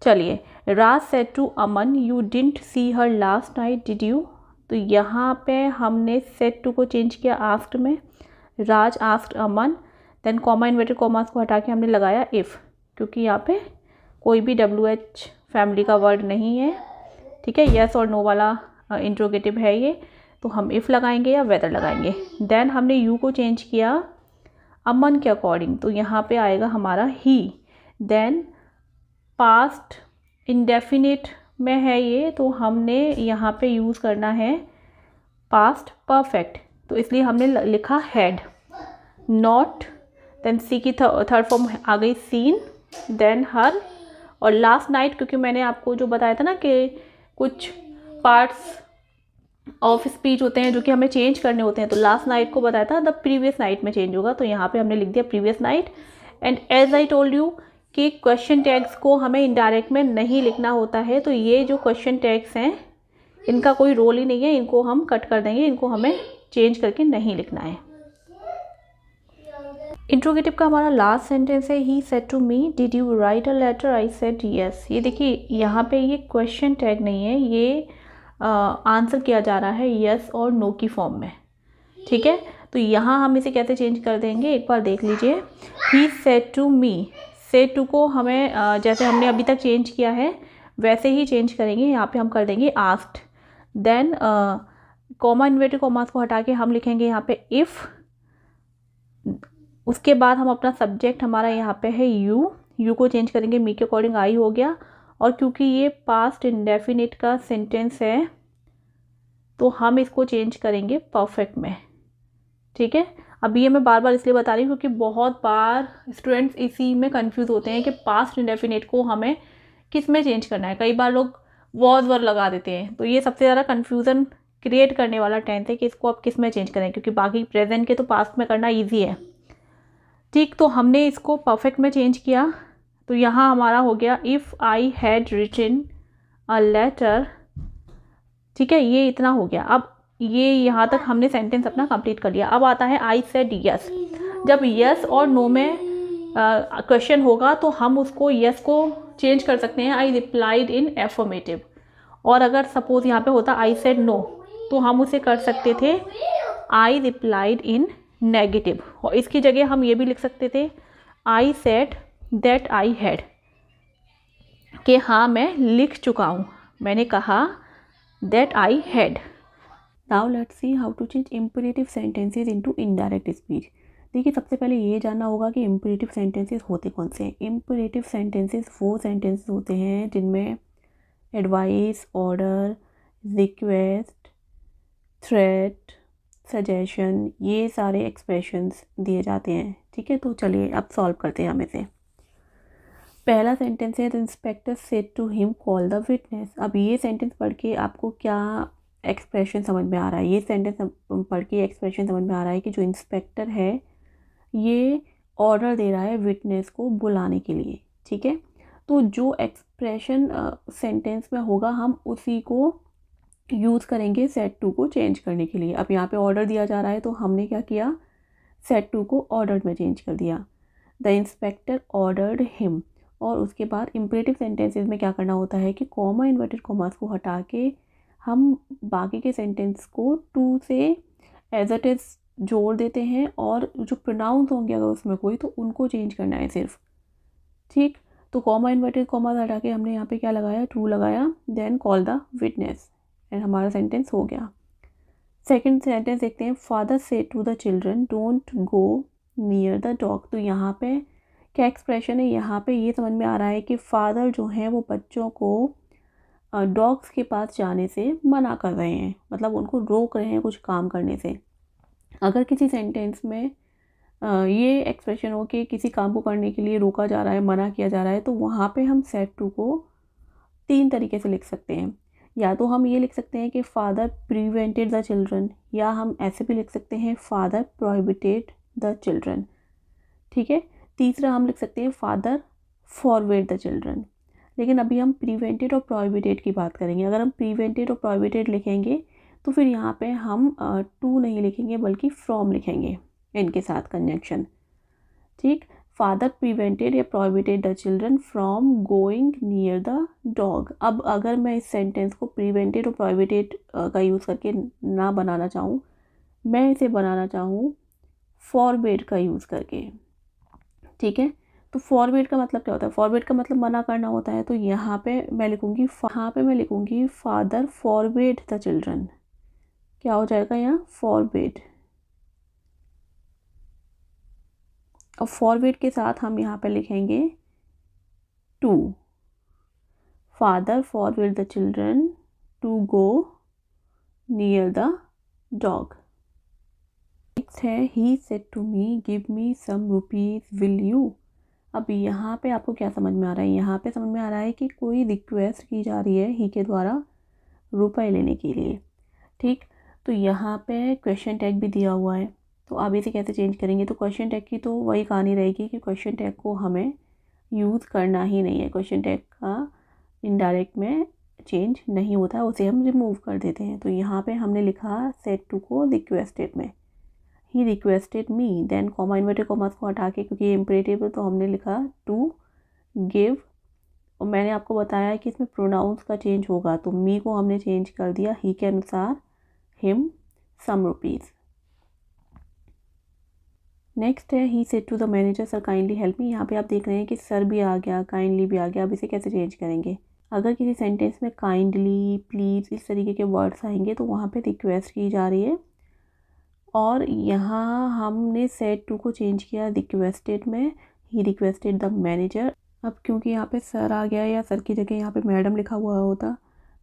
चलिए Raj said to Aman you didn't see her last night did you. तो यहाँ पे हमने सेड टू को चेंज किया आस्क्ड में, Raj asked Aman. Then comma, inverted commas को हटा के हमने लगाया इफ़, क्योंकि यहाँ पे कोई भी WH फैमिली का वर्ड नहीं है। ठीक है, यस और नो वाला इंट्रोगेटिव है ये, तो हम इफ़ लगाएंगे या वेदर लगाएंगे। देन हमने यू को चेंज किया अमन के अकॉर्डिंग, तो यहाँ पे आएगा हमारा ही। देन पास्ट इंडेफिनिट में है ये, तो हमने यहाँ पे यूज़ करना है पास्ट परफेक्ट, तो इसलिए हमने लिखा हैड, नॉट देन सी की थर्ड फॉर्म आ गई सीन, देन हर, और लास्ट नाइट, क्योंकि मैंने आपको जो बताया था ना कि कुछ पार्ट्स ऑफ स्पीच होते हैं जो कि हमें चेंज करने होते हैं, तो लास्ट नाइट को बताया था द प्रीवियस नाइट में चेंज होगा, तो यहाँ पे हमने लिख दिया previous night. And as I told you कि क्वेश्चन टैग्स को हमें इनडायरेक्ट में नहीं लिखना होता है, तो ये जो क्वेश्चन टैग्स हैं इनका कोई रोल ही नहीं है, इनको हम कट कर देंगे, इनको हमें चेंज करके नहीं लिखना है। इंट्रोगेटिव का हमारा लास्ट सेंटेंस है, he said to me did you write a letter, I said yes. ये देखिए यहाँ पे ये क्वेश्चन टैग नहीं है, ये आंसर किया जा रहा है यस और नो की फॉर्म में, ठीक है। तो यहाँ हम इसे कैसे चेंज कर देंगे एक बार देख लीजिए। He said to me, said to को हमें जैसे हमने अभी तक चेंज किया है वैसे ही चेंज करेंगे, यहाँ पे हम कर देंगे asked. Then comma inverted commas को हटा के हम लिखेंगे यहाँ पे इफ़, उसके बाद हम अपना सब्जेक्ट हमारा यहाँ पे है यू, यू को चेंज करेंगे मी के अकॉर्डिंग आई हो गया, और क्योंकि ये पास्ट इंडेफिनिट का सेंटेंस है तो हम इसको चेंज करेंगे परफेक्ट में, ठीक है। अब ये मैं बार बार इसलिए बता रही हूँ क्योंकि बहुत बार स्टूडेंट्स इसी में कंफ्यूज होते हैं कि पास्ट इंडेफिनिट को हमें किस में चेंज करना है। कई बार लोग वॉज वर लगा देते हैं, तो ये सबसे ज़्यादा कन्फ्यूज़न क्रिएट करने वाला टेंस है कि इसको आप किस में चेंज करें, क्योंकि बाकी प्रेजेंट के तो पास्ट में करना ईजी है, ठीक। तो हमने इसको परफेक्ट में चेंज किया, तो यहाँ हमारा हो गया if I had written a letter, ठीक है, ये इतना हो गया। अब ये यहाँ तक हमने सेंटेंस अपना कंप्लीट कर लिया। अब आता है आई सेड यस। जब यस और नो में क्वेश्चन होगा तो हम उसको यस को चेंज कर सकते हैं आई रिप्लाइड इन एफर्मेटिव, और अगर सपोज यहाँ पे होता आई सेड नो तो हम उसे कर सकते थे आई रिप्लाइड इन नेगेटिव, और इसकी जगह हम ये भी लिख सकते थे I said that I had, कि हाँ मैं लिख चुका हूँ, मैंने कहा that I had. Now let's see how to change imperative sentences into indirect speech. देखिए सबसे पहले ये जानना होगा कि इम्परेटिव सेंटेंसेस होते कौन से हैं। इम्परेटिव सेंटेंसेस वो सेंटेंसेस होते हैं जिनमें advice, order, request, threat, suggestion, ये सारे एक्सप्रेशंस दिए जाते हैं, ठीक है। तो चलिए अब सॉल्व करते हैं हम इसे। पहला सेंटेंस है the inspector said to him call the witness. अब ये सेंटेंस पढ़ के आपको क्या एक्सप्रेशन समझ में आ रहा है? ये सेंटेंस पढ़ के एक्सप्रेशन समझ में आ रहा है कि जो इंस्पेक्टर है ये ऑर्डर दे रहा है विटनेस को बुलाने के लिए, ठीक है। तो जो एक्सप्रेशन सेंटेंस में होगा हम उसी को यूज़ करेंगे सेड टू को चेंज करने के लिए। अब यहाँ पे ऑर्डर दिया जा रहा है तो हमने क्या किया, सेड टू को ऑर्डर में चेंज कर दिया, द इंस्पेक्टर ऑर्डर्ड हिम। और उसके बाद इम्परेटिव सेंटेंसेस में क्या करना होता है कि कॉमा इन्वर्टेड कॉमास को हटा के हम बाकी के सेंटेंस को टू से एज इट इज़ जोड़ देते हैं, और जो प्रोनाउंस होंगे अगर उसमें कोई तो उनको चेंज करना है सिर्फ, ठीक। तो कॉमा इन्वर्टेड कॉमास हटा के हमने यहाँ पे क्या लगाया, टू लगाया, then call the witness, and हमारा सेंटेंस हो गया। सेकेंड सेंटेंस देखते हैं, father said to the children don't go near the dog. तो यहाँ पे क्या एक्सप्रेशन है, यहाँ पे ये समझ में आ रहा है कि फादर जो हैं वो बच्चों को डॉग्स के पास जाने से मना कर रहे हैं, मतलब उनको रोक रहे हैं कुछ काम करने से। अगर किसी सेंटेंस में ये एक्सप्रेशन हो कि किसी काम को करने के लिए रोका जा रहा है, मना किया जा रहा है, तो वहाँ पे हम सेड टू को तीन तरीके से लिख सकते हैं। या तो हम ये लिख सकते हैं कि फादर प्रिवेंटेड द चिल्ड्रन, या हम ऐसे भी लिख सकते हैं फादर प्रोहिबिटेड द चिल्ड्रन, ठीक है। तीसरा हम लिख सकते हैं फादर फॉरवेड द चिल्ड्रन। लेकिन अभी हम प्रिवेंटेड और प्रोहिबिटेड की बात करेंगे। अगर हम प्रिवेंटेड और प्रोहिबिटेड लिखेंगे तो फिर यहाँ पे हम टू नहीं लिखेंगे बल्कि फ्रॉम लिखेंगे इनके साथ कंजंक्शन, ठीक। फादर प्रिवेंटेड या prohibited the children from going near the dog. अब अगर मैं इस सेंटेंस को प्रिवेंटेड और प्रोहिबिटेड का यूज़ करके ना बनाना चाहूँ, मैं इसे बनाना चाहूँ फॉरबिड का यूज़ करके, ठीक है। तो फॉरबिड का मतलब क्या होता है, फॉरबिड का मतलब मना करना होता है। तो यहाँ पे मैं लिखूँगी फादर फॉरबिड द चिल्ड्रन। क्या हो जाएगा यहाँ, फॉरबिड। और फॉरबिड के साथ हम यहाँ पे लिखेंगे to, father forbid the children to go near the dog. Next है he said to me give me some rupees will you. अब यहाँ पे आपको क्या समझ में आ रहा है? यहाँ पे समझ में आ रहा है कि कोई रिक्वेस्ट की जा रही है ही के द्वारा रुपए लेने के लिए, ठीक। तो यहाँ पे क्वेश्चन टैग भी दिया हुआ है, तो आप इसे कैसे चेंज करेंगे? तो क्वेश्चन टैग की तो वही कहानी रहेगी कि क्वेश्चन टैग को हमें यूज़ करना ही नहीं है। क्वेश्चन टैग का इनडायरेक्ट में चेंज नहीं होता है, उसे हम रिमूव कर देते हैं। तो यहाँ पे हमने लिखा सेड टू को रिक्वेस्टेड में he requested me, then comma inverted commas को हटा के, क्योंकि ये इम्परेटिव है तो हमने लिखा टू गिव। और मैंने आपको बताया कि इसमें प्रोनाउंस का चेंज होगा, तो मी को हमने चेंज कर दिया ही के अनुसार हिम सम रुपीज़। नेक्स्ट है he said to the manager sir kindly help me. यहाँ पे आप देख रहे हैं कि सर भी आ गया, काइंडली भी आ गया। अब इसे कैसे चेंज करेंगे? अगर किसी सेंटेंस में काइंडली, प्लीज़ इस तरीके के वर्ड्स आएंगे तो वहाँ पे रिक्वेस्ट की जा रही है, और यहाँ हमने सेड टू को चेंज किया रिक्वेस्टेड में, ही रिक्वेस्टेड द मैनेजर। अब क्योंकि यहाँ पे सर आ गया, या सर की जगह यहाँ पे मैडम लिखा हुआ होता,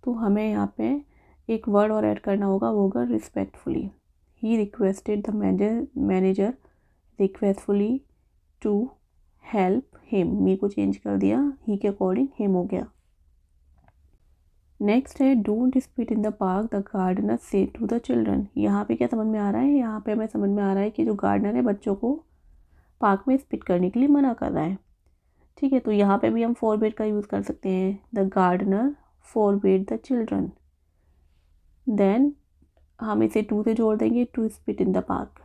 तो हमें यहाँ पे एक वर्ड और ऐड करना होगा, वो होगा respectfully. He requested the manager requestfully to help him. Me को चेंज कर दिया, ही के अकॉर्डिंग हिम हो गया। नेक्स्ट है don't spit in the park the gardener said to the children. यहाँ पे क्या समझ में आ रहा है? यहाँ पे हमें समझ में आ रहा है कि जो गार्डनर है बच्चों को पार्क में स्पिट करने के लिए मना कर रहा है, ठीक है। तो यहाँ पे भी हम फॉरबिड का यूज़ कर सकते हैं, the gardener forbid the children. Then हम इसे टू से जोड़ देंगे, to spit in the park.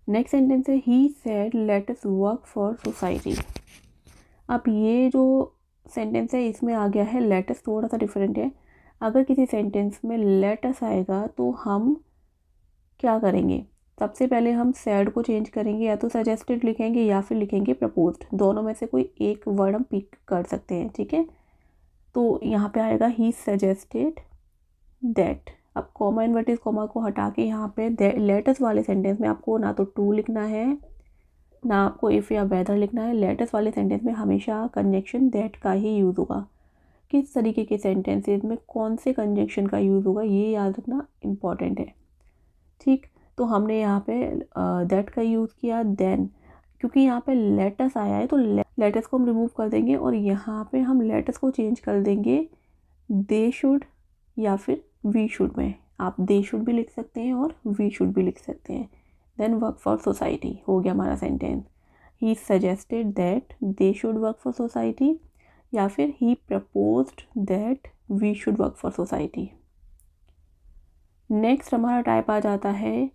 Next sentence है he said let us work for society. अब ये जो सेंटेंस है इसमें आ गया है लेट अस, थोड़ा सा डिफरेंट है। अगर किसी सेंटेंस में लेट अस आएगा तो हम क्या करेंगे? सबसे पहले हम सैड को चेंज करेंगे, या तो सजेस्टेड लिखेंगे या फिर लिखेंगे प्रपोज्ड, दोनों में से कोई एक वर्ड हम पिक कर सकते हैं, ठीक है। तो यहाँ पे आएगा ही सजेस्टेड दैट। अब कॉमा इन्वर्टेड कॉमा को हटा के यहाँ पे लेटस वाले सेंटेंस में आपको ना तो टू लिखना है, ना आपको इफ़ या वेदर लिखना है। लेटेस्ट वाले सेंटेंस में हमेशा कंजंक्शन दैट का ही यूज़ होगा। किस तरीके के सेंटेंसेस में कौन से कंजंक्शन का यूज़ होगा ये याद रखना इम्पॉर्टेंट है, ठीक। तो हमने यहाँ पे दैट का यूज़ किया। देन क्योंकि यहाँ पे लेटस आया है तो लेटस को हम रिमूव कर देंगे, और यहाँ पे हम लेटस को चेंज कर देंगे दे शुड या फिर वी शुड में। आप दे शुड भी लिख सकते हैं और वी शुड भी लिख सकते हैं। देन वर्क फॉर सोसाइटी हो गया हमारा sentence. He suggested that they should work for society, या फिर he proposed that we should work for society. Next हमारा टाइप आ जाता है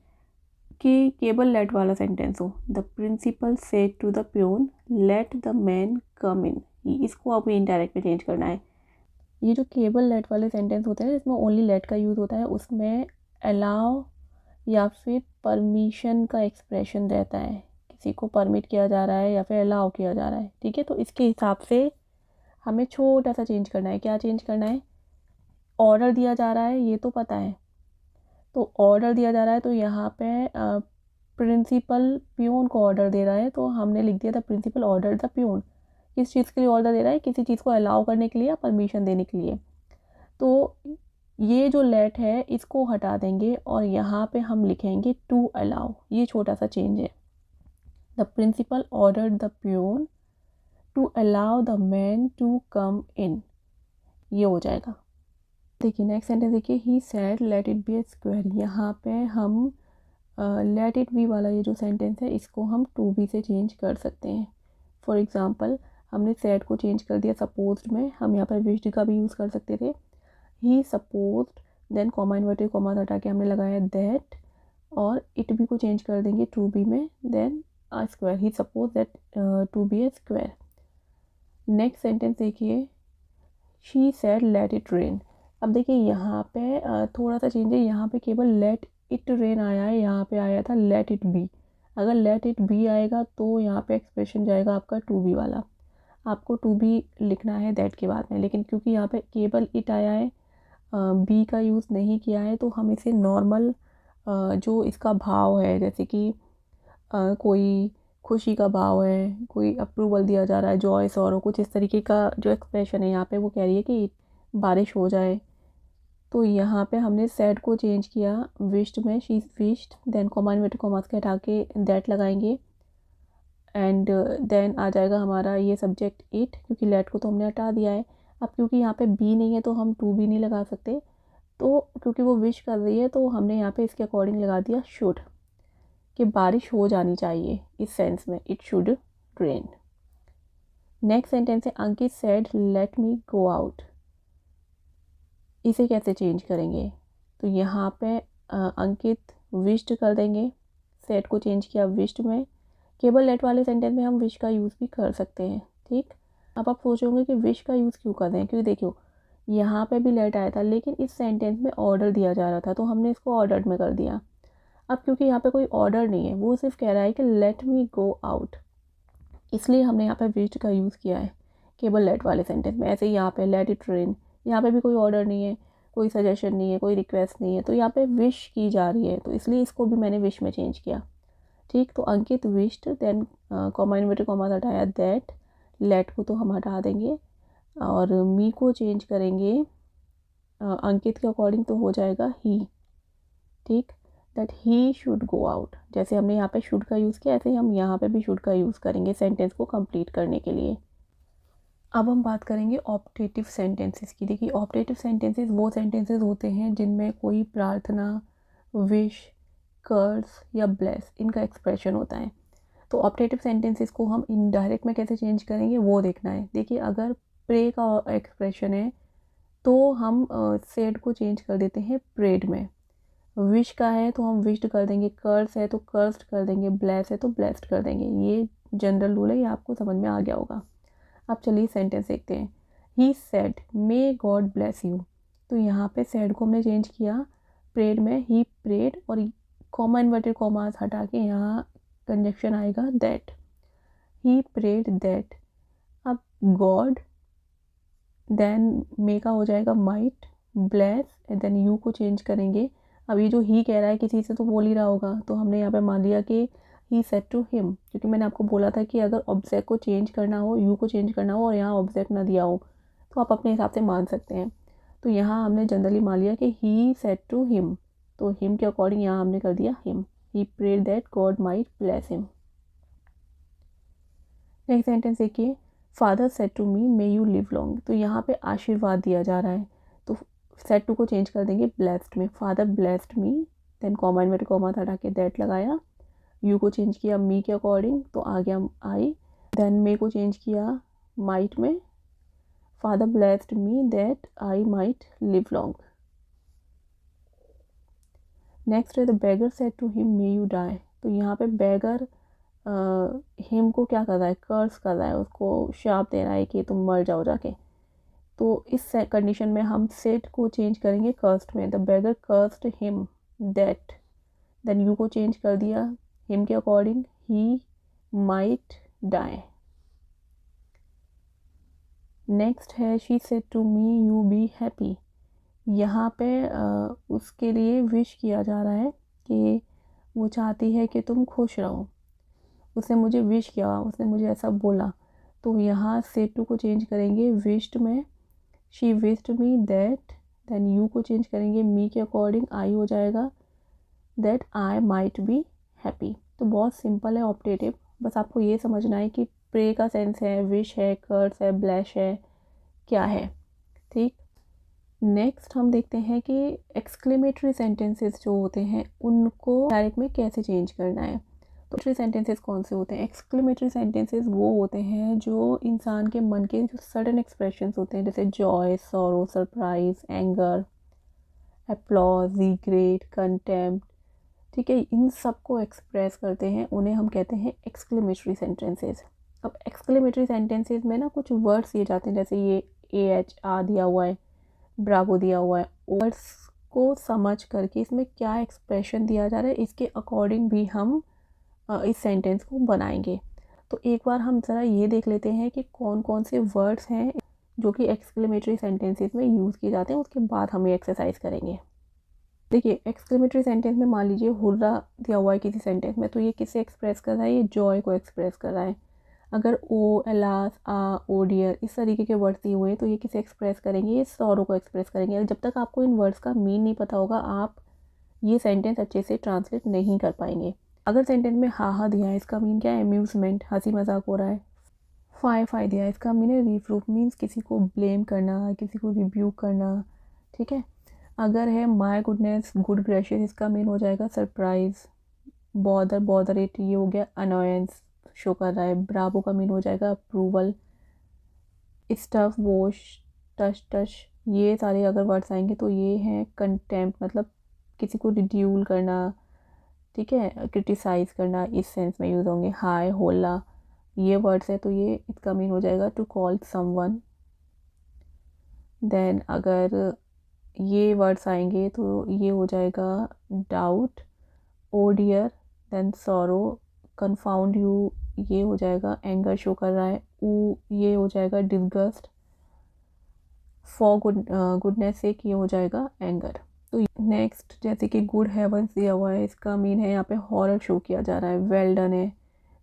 कि केबल लेट वाला सेंटेंस हो। The principal said to the peon let the man come in. इसको आपको इनडायरेक्ट में चेंज करना है। ये जो केबल लेट वाले सेंटेंस होते हैं जिसमें ओनली लेट का यूज़ होता है, उसमें अलाउ या फिर परमिशन का एक्सप्रेशन रहता है, किसी को परमिट किया जा रहा है या फिर अलाउ किया जा रहा है, ठीक है। तो इसके हिसाब से हमें छोटा सा चेंज करना है। क्या चेंज करना है? ऑर्डर दिया जा रहा है ये तो पता है, तो ऑर्डर दिया जा रहा है तो यहाँ पे प्रिंसिपल प्यून को ऑर्डर दे रहा है, तो हमने लिख दिया था प्रिंसिपल ऑर्डर द प्यून। किस चीज़ के लिए ऑर्डर दे रहा है? किसी चीज़ को अलाउ करने के लिए या परमिशन देने के लिए। तो ये जो लेट है इसको हटा देंगे और यहाँ पे हम लिखेंगे टू अलाउ। ये छोटा सा चेंज है। The principal ordered the peon to allow the man to come in, ये हो जाएगा। देखिए नेक्स्ट सेंटेंस देखिए, he said let it be a square. यहाँ पे हम लेट इट बी वाला ये जो सेंटेंस है इसको हम टू बी से चेंज कर सकते हैं। फॉर एग्जांपल हमने सेड को चेंज कर दिया सपोज्ड में, हम यहाँ पर विश्ड का भी यूज़ कर सकते थे। He supposed, then comma inverted comma हटा के हमने लगाया दैट, और इट बी को चेंज कर देंगे टू बी में, then a square. He suppose that to be a square. Next sentence देखिए, she said let it rain. अब देखिए यहाँ पे थोड़ा सा चेंज है, यहाँ पे केवल लेट इट रेन आया है, यहाँ पे आया था लेट इट बी। अगर लेट इट बी आएगा तो यहाँ पे एक्सप्रेशन जाएगा आपका टू बी वाला, आपको टू बी लिखना है दैट के बाद में। लेकिन क्योंकि यहाँ पे केवल इट आया है, बी का यूज़ नहीं किया है, तो हम इसे नॉर्मल जो इसका भाव है, जैसे कि कोई खुशी का भाव है, कोई अप्रूवल दिया जा रहा है, जॉय सॉरो, कुछ इस तरीके का जो एक्सप्रेशन है यहाँ पे वो कह रही है कि बारिश हो जाए, तो यहाँ पे हमने सेड को चेंज किया विश्ड में, she wished, then comma inverted commas के हटा के दैट लगाएंगे एंड देन आ जाएगा हमारा ये सब्जेक्ट इट, क्योंकि लेट को तो हमने हटा दिया है। अब क्योंकि यहाँ पे बी नहीं है तो हम टू बी नहीं लगा सकते, तो क्योंकि वो विश कर रही है तो हमने यहाँ पे इसके अकॉर्डिंग लगा दिया शुड, कि बारिश हो जानी चाहिए इस सेंस में, it should rain. Next sentence है Ankit said let me go out. इसे कैसे चेंज करेंगे, तो यहाँ पे अंकित विश्ड कर देंगे, सेड को चेंज किया विश्ड में। केवल लेट वाले सेंटेंस में हम विश का यूज़ भी कर सकते हैं, ठीक। अब आप सोचोगे कि विश का यूज़ क्यों कर रहे हैं, क्योंकि देखो यहाँ पे भी लेट आया था लेकिन इस सेंटेंस में ऑर्डर दिया जा रहा था तो हमने इसको ऑर्डर्ड में कर दिया। अब क्योंकि यहाँ पे कोई ऑर्डर नहीं है, वो सिर्फ कह रहा है कि लेट मी गो आउट, इसलिए हमने यहाँ पे विश्ड का यूज़ किया है केवल लेट वाले सेंटेंस में। ऐसे ही यहाँ पे लेट इट रेन, यहाँ पे भी कोई ऑर्डर नहीं है, कोई सजेशन नहीं है, कोई रिक्वेस्ट नहीं है, तो यहाँ पे विश की जा रही है, तो इसलिए इसको भी मैंने विश में चेंज किया, ठीक। तो Ankit wished, then comma inverted comma हटाया दैट, लेट को तो हम हटा देंगे और मी को चेंज करेंगे अंकित के अकॉर्डिंग, तो हो जाएगा ही, ठीक। That he should go out, जैसे हमने यहाँ पे शुड का यूज़ किया ऐसे ही हम यहाँ पे भी शुड का यूज़ करेंगे सेंटेंस को कंप्लीट करने के लिए। अब हम बात करेंगे ऑप्टेटिव सेंटेंसेस की। देखिए ऑप्टेटिव सेंटेंसेस वो सेंटेंसेस होते हैं जिनमें कोई प्रार्थना, विश, कर्स या ब्लेस इनका एक्सप्रेशन होता है। तो ऑप्टेटिव सेंटेंसेस को हम इनडायरेक्ट में कैसे चेंज करेंगे वो देखना है। देखिए अगर प्रे का एक्सप्रेशन है तो हम सेड को चेंज कर देते हैं प्रेड में, विश का है तो हम विश्ड कर देंगे, कर्स है तो कर्स्ड कर देंगे, ब्लेस है तो ब्लेस्ड कर देंगे। ये जनरल रूल है, ये आपको समझ में आ गया होगा। अब चलिए सेंटेंस देखते हैं। He said may God bless you, तो यहाँ पे सेड को हमने चेंज किया प्रेड में, ही प्रेड, और कॉमा इन्वर्टेड कॉमास हटा के यहाँ कंजक्शन आएगा दैट, ही प्रेड दैट। अब गॉड, देन मे का हो जाएगा might, bless and then you को चेंज करेंगे। अब ये जो ही कह रहा है किसी से तो बोल ही रहा होगा, तो हमने यहाँ पे मान लिया कि ही सेड टू हिम, क्योंकि मैंने आपको बोला था कि अगर ऑब्जेक्ट को चेंज करना हो, यू को चेंज करना हो और यहाँ ऑब्जेक्ट ना दिया हो तो आप अपने हिसाब से मान सकते हैं। तो यहाँ हमने जनरली मान लिया कि ही सेड टू हिम, तो हिम के अकॉर्डिंग यहाँ हमने कर दिया him, he prayed that God might bless him. Next sentence देखिए, father said to me may you live long, तो यहाँ पे आशीर्वाद दिया जा रहा है, तो सेड टू को चेंज कर देंगे ब्लेस्ड में, father blessed me, then comma inverted comma हटा के दैट लगाया, यू को चेंज किया मी के अकॉर्डिंग तो आ गया आई, देन मे को चेंज किया माइट में, father blessed me that I might live long. Next है the beggar said to him may you die, तो यहाँ पे बेगर हिम को क्या कर रहा है, कर्स कर रहा है, उसको शाप दे रहा है कि तुम मर जाओ जाके। तो इस कंडीशन में हम सेड को चेंज करेंगे कर्स्ड में, the beggar cursed him that, then you को चेंज कर दिया हिम के according, he might die. Next है she said to me you be happy, यहाँ पे उसके लिए विश किया जा रहा है कि वो चाहती है कि तुम खुश रहो, उसने मुझे विश किया, उसने मुझे ऐसा बोला, तो यहाँ सेड टू को चेंज करेंगे विश्ड में, she wished me that, then you को चेंज करेंगे मी के अकॉर्डिंग, आई हो जाएगा that I might be happy. तो बहुत सिंपल है ऑप्टेटिव, बस आपको ये समझना है कि प्रे का सेंस है, विश है, कर्स है, ब्लेस है, क्या है, ठीक। नेक्स्ट हम देखते हैं कि एक्सक्लेमेटरी सेंटेंसेस जो होते हैं उनको डायरेक्ट में कैसे चेंज करना है। तो एक्सक्लेमेटरी सेंटेंसेस कौन से होते हैं, एक्सक्लेमेटरी सेंटेंसेस वो होते हैं जो इंसान के मन के जो सडन एक्सप्रेशंस होते हैं, जैसे Joy, sorrow, surprise, anger, applause, regret, contempt, ठीक है, इन सब को एक्सप्रेस करते हैं, उन्हें हम कहते हैं एक्सक्लेमेटरी सेंटेंसेस। अब एक्सक्लेमेटरी सेंटेंसेस में ना कुछ वर्ड्स दिए जाते हैं, जैसे ये AHR दिया हुआ है, ब्रावो दिया हुआ है, वर्ड्स को समझ करके इसमें क्या एक्सप्रेशन दिया जा रहा है इसके अकॉर्डिंग भी हम इस सेंटेंस को बनाएंगे। तो एक बार हम ज़रा ये देख लेते हैं कि कौन कौन से वर्ड्स हैं जो कि एक्सक्लेमेटरी सेंटेंसेस में यूज़ किए जाते हैं, उसके बाद हम ये एक्सरसाइज करेंगे। देखिए एक्सक्लेमेटरी सेंटेंस में मान लीजिए हुर्रा दिया हुआ है किसी सेंटेंस में, तो ये किसे एक्सप्रेस कर रहा है, ये जॉय को एक्सप्रेस कर रहा है। अगर ओ, अलास, आ, ओ डियर इस तरीके के वर्ड्स दिए हुए हैं तो ये किसे एक्सप्रेस करेंगे, ये सॉरो को एक्सप्रेस करेंगे। जब तक आपको इन वर्ड्स का मीन नहीं पता होगा आप ये सेंटेंस अच्छे से ट्रांसलेट नहीं कर पाएंगे। अगर सेंटेंस में हा हा दिया है, इसका मीन क्या है, अम्यूजमेंट, हंसी मजाक हो रहा है। फाई फाई दिया है, इसका मीन है रिप्रूफ, मीन्स किसी को ब्लेम करना, किसी को रिब्यूक करना, ठीक है। अगर है माय गुडनेस, गुड ग्रेशियस, इसका मीन हो जाएगा सरप्राइज। बॉदर, बॉदर इट, ये हो गया अनोयंस, शो कर रहा है। ब्रावो का मीन हो जाएगा approval. Stuff, wash, touch touch, ये सारे अगर वर्ड्स आएंगे तो ये हैं कंटेम्प्ट, मतलब किसी को रिड्यूल करना, ठीक है, क्रिटिसाइज करना, इस सेंस में यूज़ होंगे। हाय, होला, ये वर्ड्स है तो ये इसका मीन हो जाएगा टू कॉल समवन। देन अगर ये वर्ड्स आएंगे तो ये हो जाएगा doubt, oh dear, then sorrow, confound you, ये हो जाएगा एंगर, शो कर रहा है। ऊ, ये हो जाएगा डिसगस्ट। फॉर गुडनेस सेक, ये हो जाएगा एंगर। तो नेक्स्ट जैसे कि गुड हेवंस दिया हुआ है, इसका मीन है यहाँ पे हॉरर शो किया जा रहा है। वेल डन है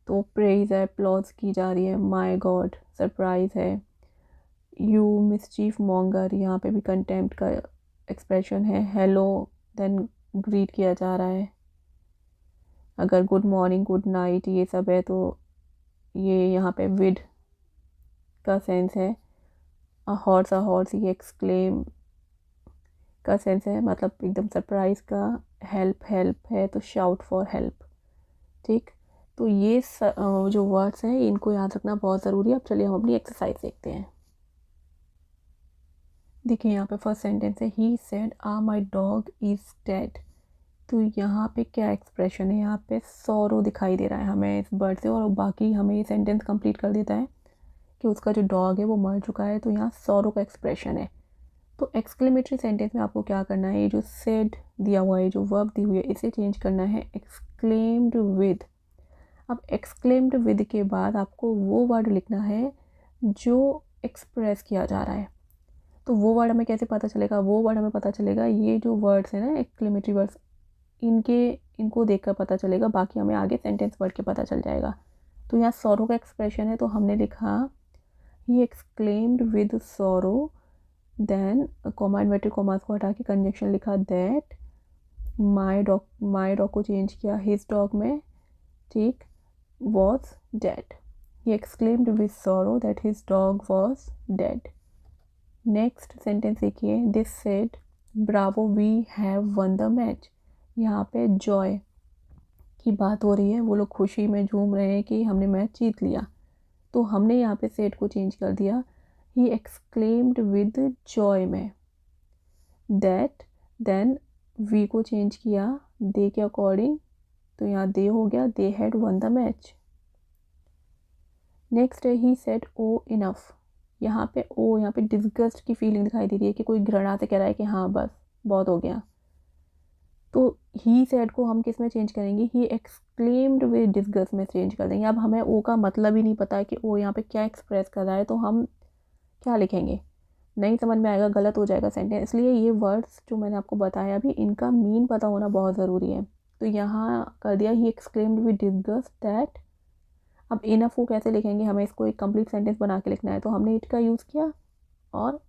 तो प्रेज है, अप्लॉज की जा रही है। माय गॉड, सरप्राइज है। यू मिसचीफ मॉन्गर, यहाँ पे भी कंटेम्प्ट का एक्सप्रेशन है। हेलो, देन ग्रीट किया जा रहा है। अगर गुड मॉर्निंग, गुड नाइट ये सब है तो ये यहाँ पे विद का सेंस है। अ हॉर्स, ये एक्सक्लेम का सेंस है, मतलब एकदम सरप्राइज का। हेल्प, हेल्प है तो शाउट फॉर हेल्प, ठीक। तो ये जो वर्ड्स हैं इनको याद रखना बहुत ज़रूरी है। अब चलिए हम अपनी एक्सरसाइज देखते हैं। देखिए यहाँ पे फर्स्ट सेंटेंस है, he said ah my dog is dead. तो यहाँ पे क्या एक्सप्रेशन है, यहाँ पे सॉरो दिखाई दे रहा है हमें इस वर्ड से, और बाकी हमें ये सेंटेंस कंप्लीट कर देता है कि उसका जो डॉग है वो मर चुका है। तो यहाँ सॉरो का एक्सप्रेशन है। तो एक्सक्लेमेटरी सेंटेंस में आपको क्या करना है, ये जो सेड दिया हुआ है, जो वर्ब दी हुई है, इसे चेंज करना है एक्सक्लेम्ड विद। अब एक्सक्लेम्ड विद के बाद आपको वो वर्ड लिखना है जो एक्सप्रेस किया जा रहा है। तो वो वर्ड हमें कैसे पता चलेगा, वो वर्ड हमें पता चलेगा, ये जो वर्ड्स हैं ना एक्सक्लेमेटरी वर्ड्स, इनको देखकर पता चलेगा, बाकी हमें आगे सेंटेंस वर्ड के पता चल जाएगा। तो यहाँ सॉरो का एक्सप्रेशन है तो हमने लिखा he exclaimed with sorrow, then comma inverted commas को हटा के कंजंक्शन लिखा दैट माई डॉग को चेंज किया हिज डॉग में, ठीक, was dead. He exclaimed with sorrow that his dog was dead. Next sentence देखिए, this said bravo we have won the match. यहाँ पे जॉय की बात हो रही है, वो लोग खुशी में झूम रहे हैं कि हमने मैच जीत लिया। तो हमने यहाँ पे सेड को चेंज कर दिया ही एक्सक्लेम्ड विद जॉय में दैट, देन वी को चेंज किया दे के अकॉर्डिंग, तो यहाँ दे हो गया they had one the match. Next है ही सेड ओ इनफ। यहाँ पे डिस्गस्ट की फीलिंग दिखाई दे रही है कि कोई घृणा से कह रहा है कि हाँ बस बहुत हो गया। तो ही सेड को हम किस में चेंज करेंगे, ही एक्सक्लेम्ड विद डिस्गस्ट में चेंज कर देंगे। अब हमें ओ का मतलब ही नहीं पता है कि ओ यहाँ पे क्या एक्सप्रेस कर रहा है, तो हम क्या लिखेंगे, नहीं समझ में आएगा, गलत हो जाएगा सेंटेंस। इसलिए ये वर्ड्स जो मैंने आपको बताया अभी, इनका मीन पता होना बहुत ज़रूरी है। तो यहाँ कर दिया ही एक्सक्लेम्ड विद डिस्गस्ट दैट। अब इनफ को कैसे लिखेंगे, हमें इसको एक कंप्लीट सेंटेंस बना के लिखना है, तो हमने इट का यूज़ किया और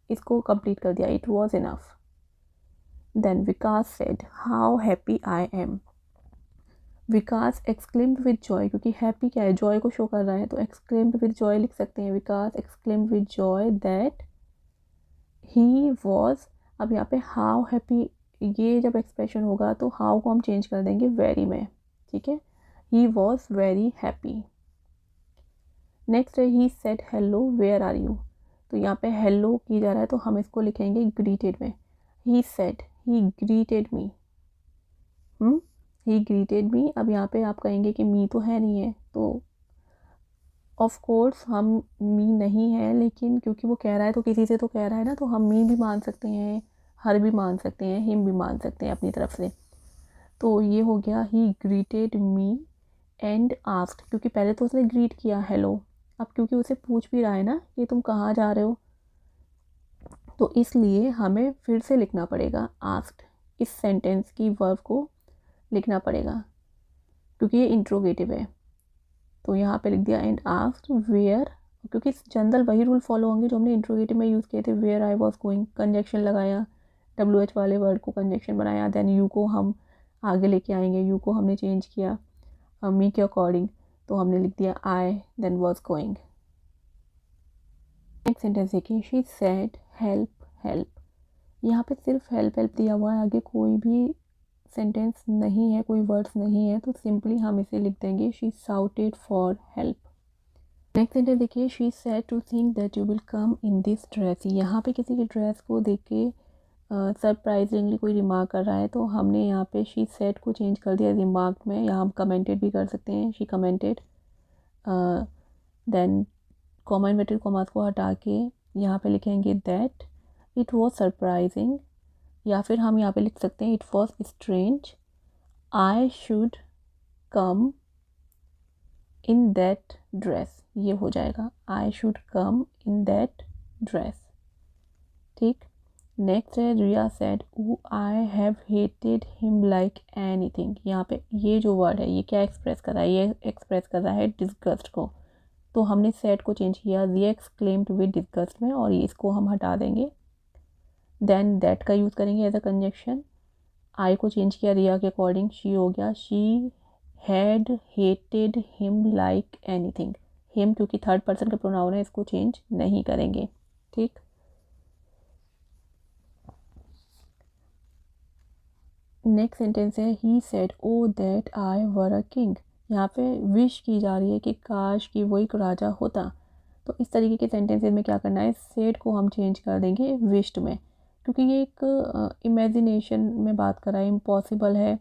इसको कंप्लीट कर दिया, it was enough. Then Vikas said how happy I am. Vikas exclaimed with joy, क्योंकि हैप्पी क्या है, जॉय को शो कर रहा है, तो एक्सक्लेम्ड विद जॉय लिख सकते हैं। Vikas exclaimed with joy that he was. अब यहाँ पे हाउ हैप्पी, ये जब एक्सप्रेशन होगा तो हाउ को हम चेंज कर देंगे वेरी में, ठीक है। He was very happy. Next है he said hello where are you. तो यहाँ पे हेलो की जा रहा है तो हम इसको लिखेंगे ग्रीटेड में। He said he greeted me, he greeted मी। अब यहाँ पे आप कहेंगे कि मी तो है नहीं है, तो ऑफ कोर्स हम मी नहीं है, लेकिन क्योंकि वो कह रहा है तो किसी से तो कह रहा है ना, तो हम मी भी मान सकते हैं, हर भी मान सकते हैं, हिम भी मान सकते हैं अपनी तरफ से। तो ये हो गया ही ग्रीटेड मी एंड आस्क्ड, क्योंकि पहले तो उसने ग्रीट किया हेलो, अब क्योंकि उसे पूछ भी रहा है ना कि तुम कहाँ जा रहे हो, तो इसलिए हमें फिर से लिखना पड़ेगा आस्क्ड, इस सेंटेंस की वर्ब को लिखना पड़ेगा क्योंकि ये इंट्रोगेटिव है। तो यहाँ पे लिख दिया एंड आस्क्ड वेयर, क्योंकि जनरल वही रूल फॉलो होंगे जो हमने इंट्रोगेटिव में यूज़ किए थे, where I was going, conjunction लगाया, WH वाले वर्ड को कंजक्शन बनाया, देन यू को हम आगे लेके आएंगे, यू को हमने चेंज किया मी के अकॉर्डिंग, तो हमने लिख दिया I then was going. Next sentence देखिए, शी सेड हेल्प हेल्प, यहाँ पे सिर्फ हेल्प हेल्प दिया हुआ है, आगे कोई भी सेंटेंस नहीं है, कोई वर्ड्स नहीं है, तो सिंपली हम इसे लिख देंगे she shouted for help. Next sentence देखिए, she said to think that you will come in this dress, यहाँ पे किसी की ड्रेस को देख के सरप्राइजिंगली कोई रिमार्क कर रहा है, तो हमने यहाँ पे शी सेड को चेंज कर दिया रिमार्क में, यहाँ हम कमेंटेड भी कर सकते हैं, she commented, then comma inverted commas को हटा के यहाँ पे लिखेंगे दैट इट वॉज सरप्राइजिंग, या फिर हम यहाँ पे लिख सकते हैं it was strange I should come in that dress, ये हो जाएगा I should come in that dress. ठीक, नेक्स्ट है Riya said I have hated him like anything, यहाँ पे ये जो वर्ड है ये क्या एक्सप्रेस कर रहा है, ये एक्सप्रेस कर रहा है डिस्गस्ट को, तो हमने सेड को चेंज किया रिया एक्सक्लेम्ड विद डिस्गस्ट में, और इसको हम हटा देंगे, देन दैट का यूज़ करेंगे एज अ कंजक्शन, आई को चेंज किया रिया के अकॉर्डिंग, शी हो गया she had hated him like anything, him क्योंकि थर्ड पर्सन का प्रोनाउन है इसको चेंज नहीं करेंगे। ठीक, नेक्स्ट सेंटेंस है he said oh that I were a king, यहाँ पे विश की जा रही है कि काश कि वो एक राजा होता, तो इस तरीके के सेंटेंसेस में क्या करना है, सेड को हम चेंज कर देंगे विश्ड में, क्योंकि ये एक इमेजिनेशन में बात कर रहा है, इम्पॉसिबल है,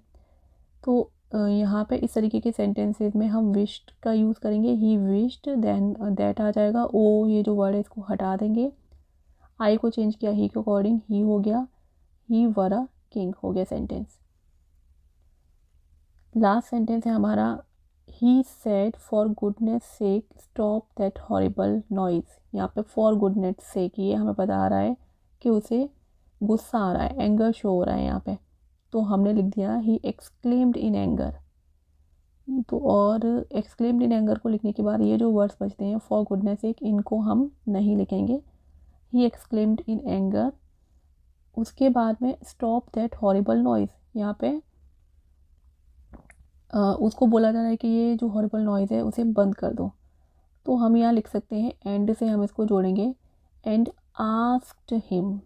तो यहाँ पे इस तरीके के सेंटेंसेस में हम विश्ड का यूज़ करेंगे, ही विश्ड, देन दैट आ जाएगा, ओ ये जो वर्ड है इसको हटा देंगे, आई को चेंज किया ही के अकॉर्डिंग, ही हो गया ही वर अ किंग, हो गया सेंटेंस। लास्ट सेंटेंस है हमारा he said for goodness sake stop that horrible noise, यहाँ पे फॉर गुडनेस सेक ये हमें बता रहा है कि उसे गुस्सा आ रहा है, एंगर शो हो रहा है यहाँ पे, तो हमने लिख दिया ही एक्सक्लेम्ड इन एंगर, तो और एक्सक्लेम्ड इन एंगर को लिखने के बाद ये जो वर्ड्स बचते हैं फॉर गुडनेस सेक इनको हम नहीं लिखेंगे, ही एक्सक्लेम्ड इन एंगर, उसके बाद में स्टॉप दैट हॉरिबल नॉइज़, यहाँ पे उसको बोला जा रहा है कि ये जो हॉरिबल नॉइज़ है उसे बंद कर दो, तो हम यहाँ लिख सकते हैं एंड से हम इसको जोड़ेंगे एंड आस्क्ड हिम,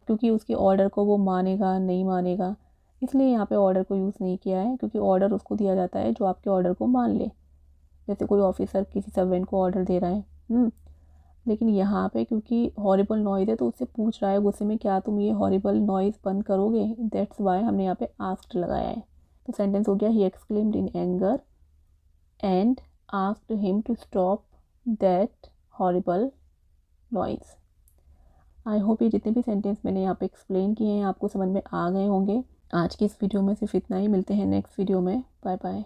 क्योंकि उसके ऑर्डर को वो मानेगा नहीं मानेगा, इसलिए यहाँ पे ऑर्डर को यूज़ नहीं किया है, क्योंकि ऑर्डर उसको दिया जाता है जो आपके ऑर्डर को मान ले, जैसे कोई ऑफिसर किसी सर्वेंट को ऑर्डर दे रहा है, लेकिन यहाँ पे क्योंकि हॉरिबल नॉइज़ है तो उससे पूछ रहा है गुस्से में क्या तुम ये हॉरिबल नॉइज़ बंद करोगे, दैट्स वाई हमने यहाँ पे आस्क्ड लगाया है, तो सेंटेंस हो गया ही exclaimed in anger and asked him to stop that horrible noise. I hope ये जितने भी सेंटेंस मैंने यहाँ पे एक्सप्लेन किए हैं आपको समझ में आ गए होंगे। आज की इस वीडियो में सिर्फ इतना ही, मिलते हैं नेक्स्ट वीडियो में, बाय बाय।